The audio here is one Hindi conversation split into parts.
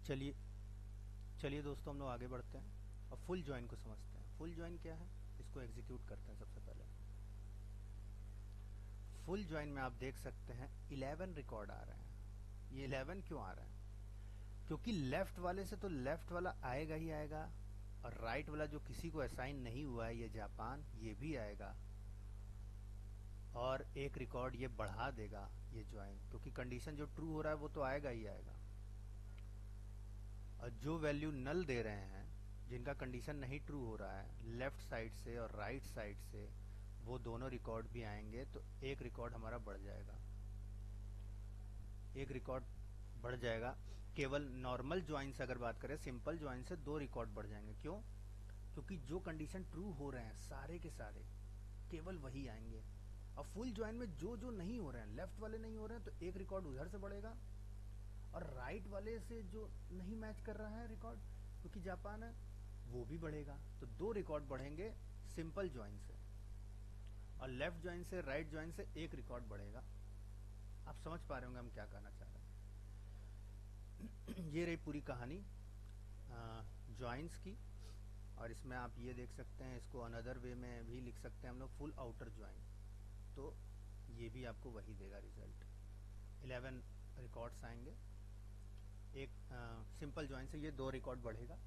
चलिए चलिए दोस्तों, हम लोग आगे बढ़ते हैं और फुल जॉइन को समझते हैं। फुल जॉइन क्या है, इसको एग्जीक्यूट करते हैं। सबसे पहले फुल जॉइन में आप देख सकते हैं 11 रिकॉर्ड आ रहे हैं। ये 11 क्यों आ रहे हैं? क्योंकि लेफ्ट वाले से तो लेफ्ट वाला आएगा ही आएगा, और राइट वाला जो किसी को असाइन नहीं हुआ है, ये जापान, ये भी आएगा, और एक रिकॉर्ड ये बढ़ा देगा ये ज्वाइन, क्योंकि कंडीशन जो ट्रू हो रहा है वो तो आएगा ही आएगा। और जो वैल्यू नल दे रहे हैं, जिनका कंडीशन नहीं ट्रू हो रहा है, लेफ्ट साइड से और राइट साइड से, वो दोनों रिकॉर्ड भी आएंगे, तो एक रिकॉर्ड हमारा बढ़ जाएगा। एक रिकॉर्ड बढ़ जाएगा। केवल नॉर्मल ज्वाइन से अगर बात करें, सिंपल ज्वाइन से 2 रिकॉर्ड बढ़ जाएंगे। क्यों? क्योंकि जो कंडीशन ट्रू हो रहे हैं सारे के सारे, केवल वही आएंगे। और फुल ज्वाइन में जो जो नहीं हो रहे हैं, लेफ्ट वाले नहीं हो रहे हैं, तो एक रिकॉर्ड उधर से बढ़ेगा, और राइट वाले से जो नहीं मैच कर रहा है रिकॉर्ड, क्योंकि जापान है, वो भी बढ़ेगा। तो 2 रिकॉर्ड बढ़ेंगे सिंपल ज्वाइन से, और लेफ्ट ज्वाइन से, राइट ज्वाइन से एक रिकॉर्ड बढ़ेगा। आप समझ पा रहे होंगे हम क्या कहना चाह रहे हैं। ये रही पूरी कहानी ज्वाइंस की। और इसमें आप ये देख सकते हैं, इसको अनदर वे में भी लिख सकते हैं हम लोग, फुल आउटर ज्वाइन। तो ये भी आपको वही देगा रिजल्ट। 11 रिकॉर्ड्स आएंगे। एक सिंपल ज्वाइन से ये 2 रिकॉर्ड बढ़ेगा,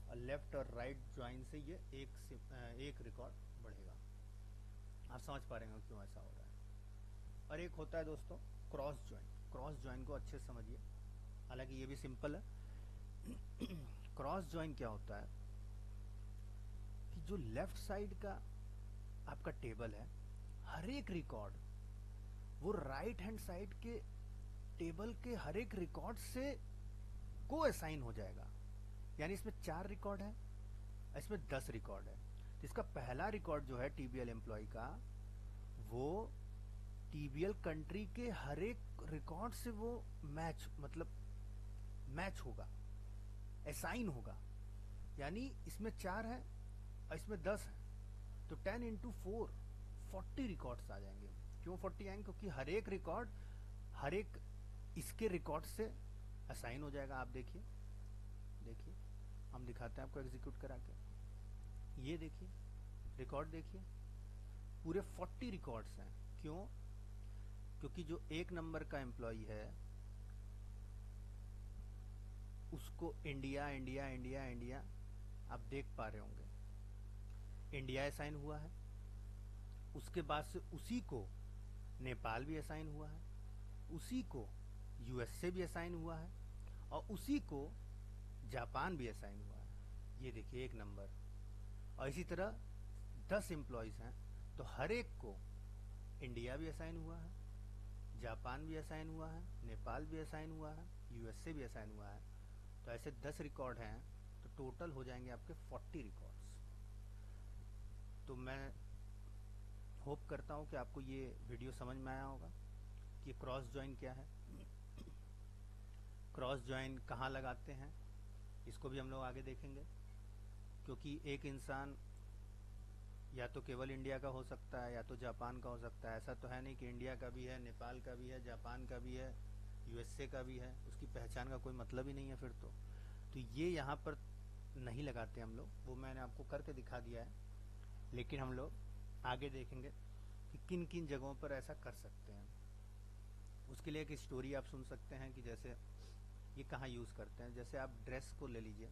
और लेफ्ट और राइट ज्वाइन से ये एक रिकॉर्ड बढ़ेगा। आप समझ पा रहे हैं क्यों ऐसा हो रहा है। और एक होता है दोस्तों क्रॉस ज्वाइन। क्रॉस ज्वाइन को अच्छे से समझिए, हालांकि ये भी सिंपल है। क्रॉस ज्वाइन क्या होता है कि जो लेफ्ट साइड का आपका टेबल है, हर एक रिकॉर्ड वो राइट हैंड साइड के टेबल के हर एक रिकॉर्ड से को असाइन हो जाएगा। यानी इसमें 4 रिकॉर्ड है, इसमें 10 रिकॉर्ड है। तो इसका पहला रिकॉर्ड जो है टीबीएल एम्प्लॉय का, वो टीबीएल कंट्री के हर एक रिकॉर्ड से वो मैच होगा, असाइन होगा। यानी इसमें 4 है और इसमें 10 है, तो 10 इंटू 4 40 रिकॉर्ड्स आ जाएंगे। क्यों 40 आएंगे? क्योंकि हर एक रिकॉर्ड हर एक इसके रिकॉर्ड से असाइन हो जाएगा। आप देखिए देखिए, हम दिखाते हैं आपको एग्जीक्यूट करा के। ये देखिए रिकॉर्ड, देखिए पूरे 40 रिकॉर्ड्स हैं। क्यों? क्योंकि जो 1 नंबर का एम्प्लॉई है, उसको इंडिया इंडिया इंडिया इंडिया, आप देख पा रहे होंगे, इंडिया असाइन हुआ है। उसके बाद से उसी को नेपाल भी असाइन हुआ है, उसी को यूएसए भी असाइन हुआ है, और उसी को जापान भी असाइन हुआ है। ये देखिए 1 नंबर। और इसी तरह 10 एम्प्लॉयज हैं, तो हर एक को इंडिया भी असाइन हुआ है, जापान भी असाइन हुआ है, नेपाल भी असाइन हुआ है, यूएसए भी असाइन हुआ है। तो ऐसे 10 रिकॉर्ड हैं, तो टोटल हो जाएंगे आपके 40 रिकॉर्ड्स। तो मैं होप करता हूं कि आपको ये वीडियो समझ में आया होगा कि क्रॉस ज्वाइन क्या है, क्रॉस ज्वाइन कहाँ लगाते हैं, इसको भी हम लोग आगे देखेंगे। क्योंकि एक इंसान या तो केवल इंडिया का हो सकता है, या तो जापान का हो सकता है। ऐसा तो है नहीं कि इंडिया का भी है, नेपाल का भी है, जापान का भी है, यूएसए का भी है। उसकी पहचान का कोई मतलब ही नहीं है फिर तो ये यहाँ पर नहीं लगाते हम लोग, वो मैंने आपको करके दिखा दिया है। लेकिन हम लोग आगे देखेंगे कि किन किन जगहों पर ऐसा कर सकते हैं। उसके लिए एक स्टोरी आप सुन सकते हैं कि जैसे ये कहाँ यूज़ करते हैं। जैसे आप ड्रेस को ले लीजिए,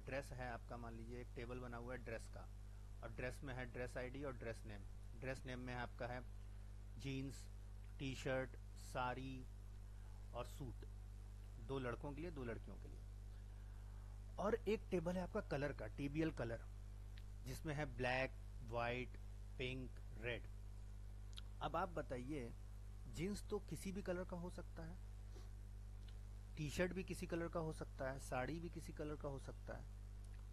ड्रेस है आपका, मान लीजिए एक टेबल बना हुआ है ड्रेस का, और ड्रेस में है ड्रेस आईडी और ड्रेस नेम। ड्रेस नेम में आपका है जीन्स, टी शर्ट, साड़ी और सूट, 2 लड़कों के लिए, 2 लड़कियों के लिए। और एक टेबल है आपका कलर का, टीबीएल कलर, जिसमें है ब्लैक, वाइट, पिंक, रेड। अब आप बताइए, जीन्स तो किसी भी कलर का हो सकता है, टी शर्ट भी किसी कलर का हो सकता है, साड़ी भी किसी कलर का हो सकता है,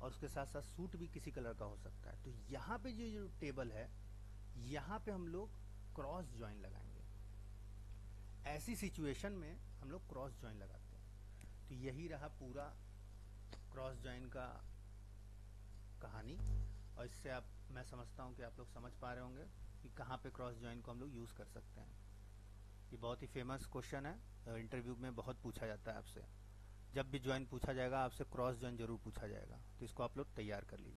और उसके साथ साथ सूट भी किसी कलर का हो सकता है। तो यहाँ पे जो टेबल है, यहाँ पे हम लोग क्रॉस ज्वाइन लगाएंगे। ऐसी सिचुएशन में हम लोग क्रॉस ज्वाइन लगाते हैं। तो यही रहा पूरा क्रॉस ज्वाइन का कहानी। और इससे मैं समझता हूँ कि आप लोग समझ पा रहे होंगे कि कहाँ पे क्रॉस ज्वाइन को हम लोग यूज़ कर सकते हैं। ये बहुत ही फेमस क्वेश्चन है, इंटरव्यू में बहुत पूछा जाता है आपसे। जब भी ज्वाइन पूछा जाएगा आपसे क्रॉस ज्वाइन जरूर पूछा जाएगा, तो इसको आप लोग तैयार कर लीजिए।